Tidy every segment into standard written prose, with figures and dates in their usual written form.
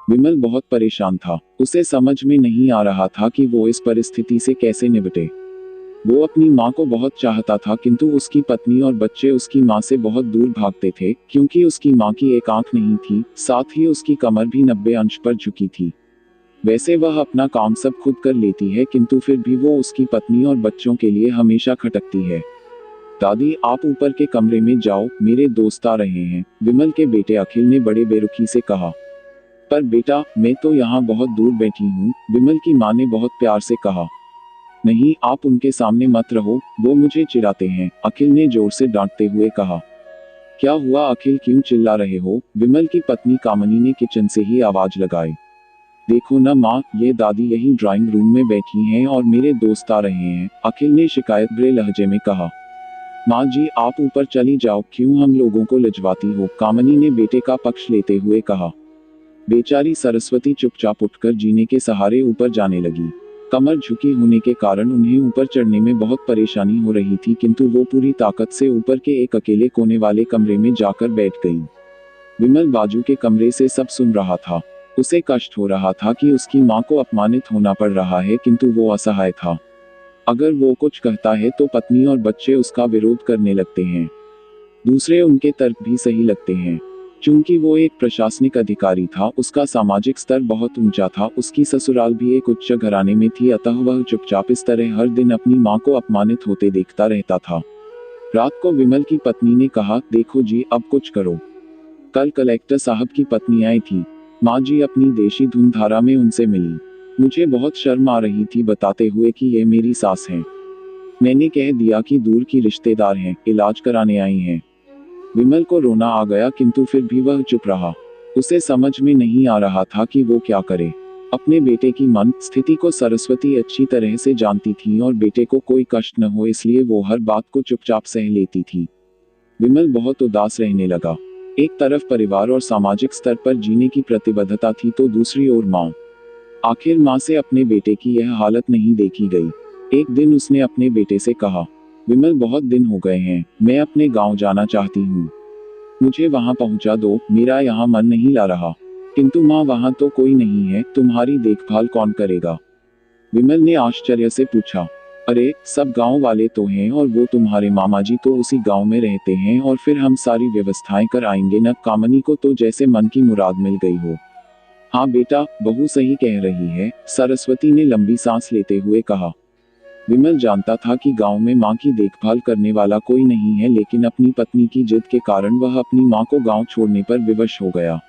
विमल बहुत परेशान था। उसे समझ में नहीं आ रहा था कि वो इस परिस्थिति से कैसे निपटे। वो अपनी माँ को बहुत चाहता था, किंतु उसकी पत्नी और बच्चे उसकी माँ से बहुत दूर भागते थे, क्योंकि उसकी माँ की एक आंख नहीं थी, साथ ही उसकी कमर भी 90 अंश पर झुकी थी। वैसे वह अपना काम सब खुद कर लेती है, किंतु फिर भी वो उसकी पत्नी और बच्चों के लिए हमेशा खटकती है। दादी, आप ऊपर के कमरे में जाओ, मेरे दोस्त आ रहे हैं, विमल के बेटे अखिल ने बड़े बेरुखी से कहा। पर बेटा, मैं तो यहाँ बहुत दूर बैठी हूँ, विमल की माँ ने बहुत प्यार से कहा। नहीं, आप उनके सामने मत रहो, वो मुझे चिढ़ाते हैं, अखिल ने जोर से डांटते हुए कहा। क्या हुआ अखिल, क्यों चिल्ला रहे हो? विमल की पत्नी कामनी ने किचन से ही आवाज लगाई। देखो न माँ, ये दादी यही ड्राइंग रूम में बैठी हैं और मेरे दोस्त आ रहे हैं, अखिल ने शिकायत भरे लहजे में कहा। माँ जी, आप ऊपर चली जाओ, क्यों हम लोगों को लजवाती हो? कामनी ने बेटे का पक्ष लेते हुए कहा। बेचारी सरस्वती चुपचाप उठकर जीने के सहारे ऊपर जाने लगी। कमर झुकी होने के कारण उन्हें ऊपर चढ़ने में बहुत परेशानी हो रही थी, किंतु वो पूरी ताकत से ऊपर के एक अकेले कोने वाले कमरे में जाकर बैठ गई। विमल बाजू के कमरे से सब सुन रहा था। उसे कष्ट हो रहा था कि उसकी माँ को अपमानित होना पड़ रहा है, किंतु वो असहाय था। अगर वो कुछ कहता है तो पत्नी और बच्चे उसका विरोध करने लगते हैं। दूसरे उनके तर्क भी सही लगते हैं। चूंकि वो एक प्रशासनिक अधिकारी था, उसका सामाजिक स्तर बहुत ऊंचा था, उसकी ससुराल भी एक उच्च घराने में थी, अतः वह चुपचाप इस तरह हर दिन अपनी माँ को अपमानित होते देखता रहता था। रात को विमल की पत्नी ने कहा, देखो जी, अब कुछ करो। कल कलेक्टर साहब की पत्नी आई थी। माँ जी अपनी देशी धुन धारा में उनसे मिली। मुझे बहुत शर्म आ रही थी बताते हुए कि ये मेरी सास हैं। मैंने कह दिया कि दूर की रिश्तेदार हैं, इलाज कराने आई हैं। विमल को रोना आ गया, किंतु फिर भी वह चुप रहा। उसे समझ में नहीं आ रहा था कि वो क्या करे। अपने बेटे की मन स्थिति को सरस्वती अच्छी तरह से जानती थी और बेटे को कोई कष्ट न हो, इसलिए वो हर बात को चुपचाप सह लेती थी। विमल बहुत उदास रहने लगा। एक तरफ परिवार और सामाजिक स्तर पर जीने की प्रतिबद्धता थी, तो दूसरी ओर माँ। आखिर माँ से अपने बेटे की यह हालत नहीं देखी गई। एक दिन उसने अपने बेटे से कहा, विमल, बहुत दिन हो गए हैं, मैं अपने गांव जाना चाहती हूँ। मुझे वहां पहुंचा दो, मेरा यहाँ मन नहीं ला रहा। किंतु माँ, वहां तो कोई नहीं है, तुम्हारी देखभाल कौन करेगा? विमल ने आश्चर्य से पूछा। अरे, सब गांव वाले तो हैं, और वो तुम्हारे मामा जी तो उसी गांव में रहते हैं, और फिर हम सारी व्यवस्थाएं कर आएंगे न। कामनी को तो जैसे मन की मुराद मिल गई हो। हाँ बेटा, बहू सही कह रही है, सरस्वती ने लंबी सांस लेते हुए कहा। विमल जानता था कि गांव में माँ की देखभाल करने वाला कोई नहीं है, लेकिन अपनी पत्नी की जिद के कारण वह अपनी माँ को गांव छोड़ने पर विवश हो गया।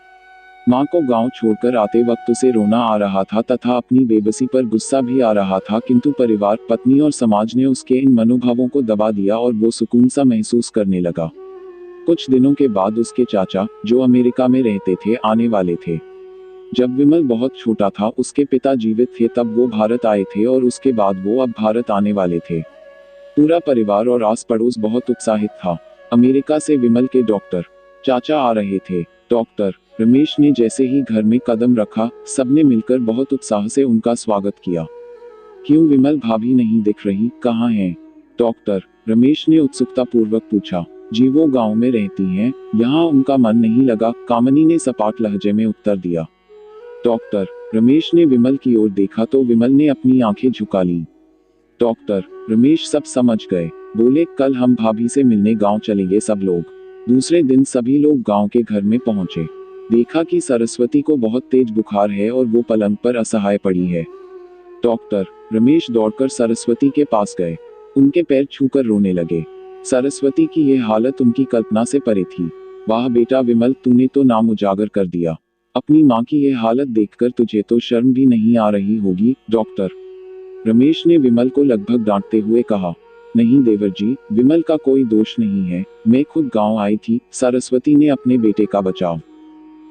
माँ को गांव छोड़कर आते वक्त उसे रोना आ रहा था तथा अपनी बेबसी पर गुस्सा भी आ रहा था, किंतु परिवार, पत्नी और समाज ने उसके इन मनोभावों को दबा दिया और वो सुकून सा महसूस करने लगा। कुछ दिनों के बाद उसके चाचा, जो अमेरिका में रहते थे, आने वाले थे। जब विमल बहुत छोटा था, उसके पिता जीवित थे तब वो भारत आए थे, और उसके बाद वो अब भारत आने वाले थे। पूरा परिवार और आस पड़ोस बहुत उत्साहित था। अमेरिका से विमल के डॉक्टर चाचा आ रहे थे। डॉक्टर रमेश ने जैसे ही घर में कदम रखा, सबने मिलकर बहुत उत्साह से उनका स्वागत किया। क्यों विमल भाभी नहीं दिख रही, कहाँ हैं? डॉक्टर रमेश ने उत्सुकता पूर्वक पूछा। जी, वो गांव में रहती हैं, यहाँ उनका मन नहीं लगा, कामनी ने सपाट लहजे में उत्तर दिया। डॉक्टर रमेश ने विमल की ओर देखा तो विमल ने अपनी आंखें झुका लीं। डॉक्टर रमेश सब समझ गए। बोले, कल हम भाभी से मिलने गांव चलेंगे सब लोग। दूसरे दिन सभी लोग गांव के घर में पहुंचे। देखा कि सरस्वती को बहुत तेज बुखार है और वो पलंग पर असहाय पड़ी है। डॉक्टर रमेश दौड़कर सरस्वती के पास गए। उनके पैर छूकर रोने लगे। सरस्वती की यह हालत उनकी कल्पना से परे थी। वाह बेटा विमल, तूने तो नाम उजागर कर दिया। अपनी माँ की यह हालत देखकर तुझे तो शर्म भी नहीं आ रही होगी। डॉक्टर रमेश ने विमल को लगभग डांटते हुए कहा। नहीं देवर जी, विमल का कोई दोष नहीं है, मैं खुद गांव आई थी। सरस्वती ने अपने बेटे का बचाव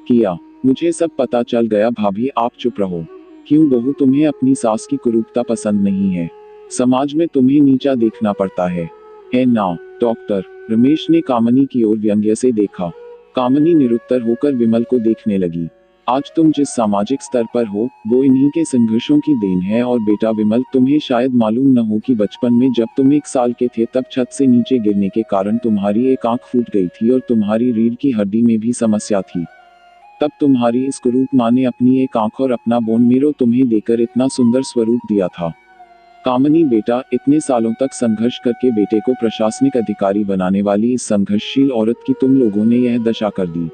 किया। मुझे सब पता चल गया। भाभी, आप चुप रहो। क्यों बहू, तुम्हें अपनी सास की कुरूपता पसंद नहीं है? समाज में तुम्हें नीचा देखना पड़ता है ना? डॉक्टर रमेश ने कामनी की ओर व्यंग्य से देखा। कामनी निरुत्तर होकर विमल को देखने लगी। आज तुम जिस सामाजिक स्तर पर हो, वो इन्हीं के संघर्षों की देन है। और बेटा विमल, तुम्हें शायद मालूम न हो कि बचपन में जब तुम 1 साल के थे, तब छत से नीचे गिरने के कारण तुम्हारी एक आंख फूट गई थी और तुम्हारी रीढ़ की हड्डी में भी समस्या थी। तब तुम्हारी इस कुरूप माँ ने अपनी एक आंख और अपना बोन मेरो तुम्हें देकर इतना सुंदर स्वरूप दिया था। कामिनी बेटा, इतने सालों तक संघर्ष करके बेटे को प्रशासनिक अधिकारी बनाने वाली इस संघर्षशील औरत की तुम लोगों ने यह दशा कर दी।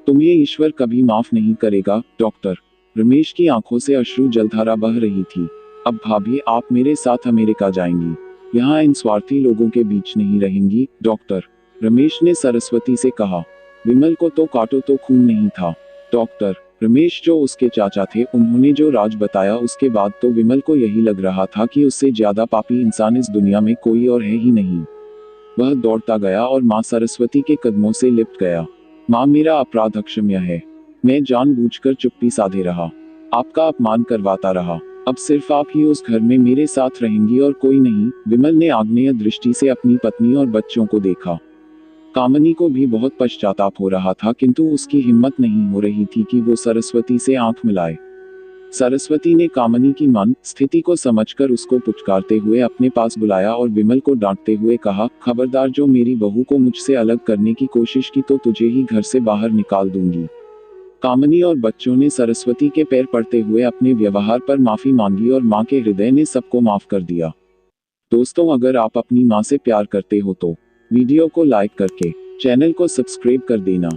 तुम्हें ईश्वर कभी माफ नहीं करेगा। डॉक्टर रमेश की आंखों से अश्रु जलधारा बह रही थी। अब भाभी, आप मेरे साथ अमेरिका जाएंगी, यहाँ इन स्वार्थी लोगों के बीच नहीं रहेंगी। डॉक्टर रमेश ने सरस्वती से कहा। विमल को तो काटो तो खून नहीं था। डॉक्टर रमेश जो उसके चाचा थे, उन्होंने जो राज बताया उसके बाद तो विमल को यही लग रहा था कि उससे ज्यादा पापी इंसान इस दुनिया में कोई और है ही नहीं। वह दौड़ता गया और माँ सरस्वती के कदमों से लिपट गया। माँ, मेरा अपराध अक्षम्य है। मैं जानबूझकर चुप्पी साधे रहा, आपका अपमान करवाता रहा। अब सिर्फ आप ही उस घर में मेरे साथ रहेंगी और कोई नहीं। विमल ने आग्नेय दृष्टि से अपनी पत्नी और बच्चों को देखा। कामिनी को भी बहुत पश्चाताप हो रहा था, किंतु उसकी हिम्मत नहीं हो रही थी कि वो सरस्वती से आंख मिलाए। सरस्वती ने कामिनी की मन स्थिति को समझकर उसको पुचकारते हुए अपने पास बुलाया और विमल को डांटते हुए कहा, खबरदार, जो मेरी बहू को मुझसे अलग करने की कोशिश की तो तुझे ही घर से बाहर निकाल दूंगी। कामिनी और बच्चों ने सरस्वती के पैर पड़ते हुए अपने व्यवहार पर माफी मांगी और माँ के हृदय ने सबको माफ कर दिया। दोस्तों, अगर आप अपनी माँ से प्यार करते हो तो वीडियो को लाइक करके चैनल को सब्सक्राइब कर देना।